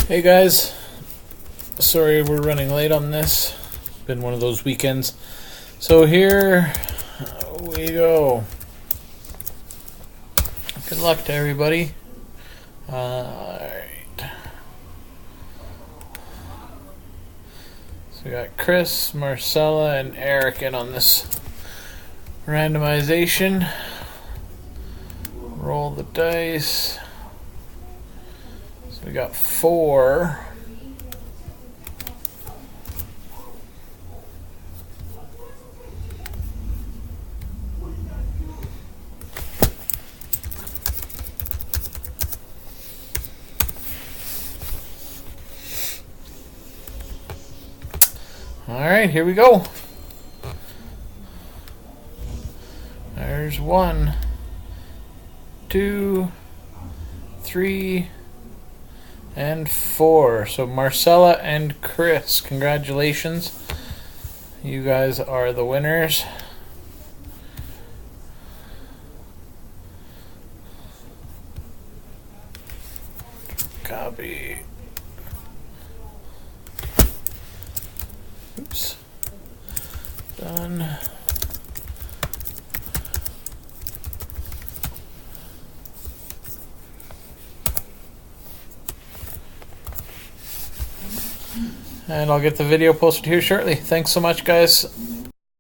Hey guys, sorry we're running late on this. Been one of those weekends. So here we go. Good luck to everybody. Alright. So we got Chris, Marcella, and Eric in on this randomization. Roll the dice. So we got 4. Alright, here we go. There's 1, 2, 3, and 4. So Marcella and Chris, congratulations. You guys are the winners. Copy. Oops. Done. And I'll get the video posted here shortly. Thanks so much, guys.